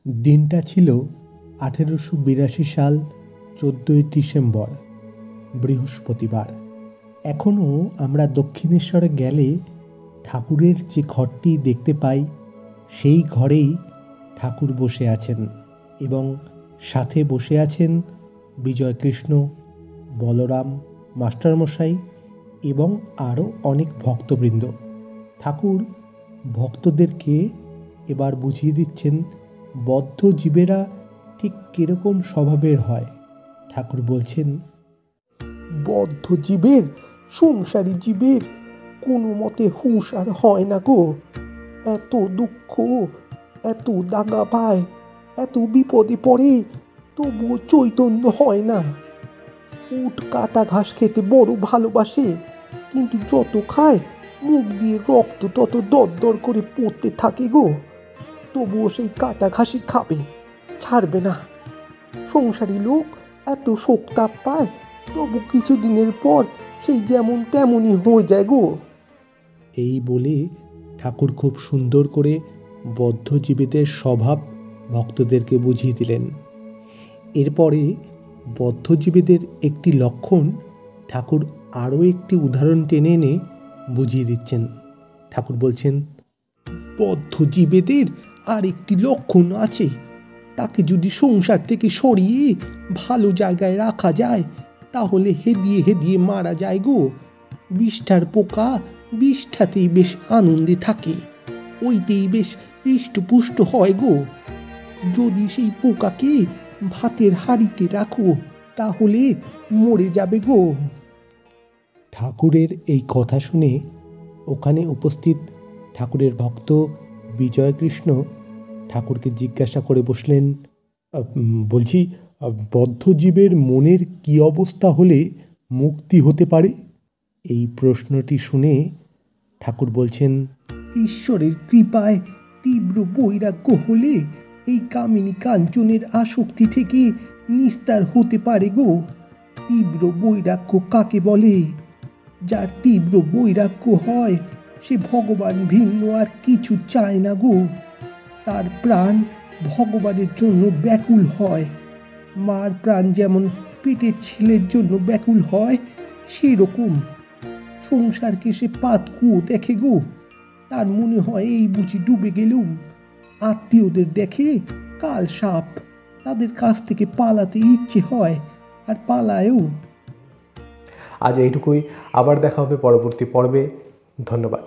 দিনটা ছিল 1882 সাল 14ই ডিসেম্বর, বৃহস্পতিবার। এখনও আমরা দক্ষিণেশ্বরে গেলে ঠাকুরের যে ঘরটি দেখতে পাই, সেই ঘরেই ঠাকুর বসে আছেন এবং সাথে বসে আছেন বিজয়কৃষ্ণ, বলরাম, মাস্টারমশাই এবং আরও অনেক ভক্তবৃন্দ। ঠাকুর ভক্তদেরকে এবার বুঝিয়ে দিচ্ছেন বদ্ধ জীবেরা ঠিক কীরকম স্বভাবের হয়। ঠাকুর বলছেন, বদ্ধ জীবের, সংসারী জীবের কোনো মতে হুঁশ আর হয় না গো। এত দুঃখ, এত দাগা পায়, এত বিপদে পড়ে, তবুও চৈতন্য হয় না। উট কাটা ঘাস খেতে বড় ভালোবাসে, কিন্তু যত খায় মুখ দিয়ে রক্ত তত দরদর করে পড়তে থাকে গো। তবুও সেই কাটা ঘাসই খাবে, ছাড়বে না। সংসারী লোক এত শোকতাপ পায়, তবু কিছুদিনের পর সেই যেমন তেমনই হয়ে যায় গো। এই বলে ঠাকুর খুব সুন্দর করে বদ্ধজীবীদের স্বভাব ভক্তদেরকে বুঝিয়ে দিলেন। এরপরে বদ্ধজীবীদের একটি লক্ষণ ঠাকুর আরও একটি উদাহরণ টেনে এনে বুঝিয়ে দিচ্ছেন। ঠাকুর বলছেন, বদ্ধজীবীদের আর একটি লক্ষণ আছে। তাকে যদি সংসার থেকে সরিয়ে ভালো জায়গায় রাখা যায়, তাহলে হেদিয়ে হেদিয়ে মারা যায় গো। বিষ্ঠার পোকা বিষ্ঠাতেই বেশ আনন্দে থাকে, ওইতেই বেশ হৃষ্টপুষ্ট হয় গো। যদি সেই পোকাকে ভাতের হাঁড়িতে রাখো, তাহলে মরে যাবে গো। ঠাকুরের এই কথা শুনে ওখানে উপস্থিত ঠাকুরের ভক্ত বিজয়কৃষ্ণ ঠাকুরকে জিজ্ঞাসা করে বসলেন, বলছি, বদ্ধজীবের মনের কী অবস্থা হলে মুক্তি হতে পারে? এই প্রশ্নটি শুনে ঠাকুর বলছেন, ঈশ্বরের কৃপায় তীব্র বৈরাগ্য হলে এই কামিনী কাঞ্চনের আসক্তি থেকে নিস্তার হতে পারে গো। তীব্র বৈরাগ্য কাকে বলে? যার তীব্র বৈরাগ্য হয়, সে ভগবান ভিন্ন আর কিছু চায় না গো। তার প্রাণ ভগবানের জন্য ব্যাকুল হয়। মার প্রাণ যেমন পেটের ছেলের জন্য ব্যাকুল হয়, সেই রকম সংসারকে সে পাতকুয়ো দেখে গো। তার মনে হয় এই বুঝি ডুবে গেলুম। আত্মীয়দের দেখে কাল সাপ, তাদের কাছ থেকে পালাতে ইচ্ছে হয়, আর পালায়ও। আজ এইটুকুই, আবার দেখা হবে পরবর্তী পর্বে। ধন্যবাদ।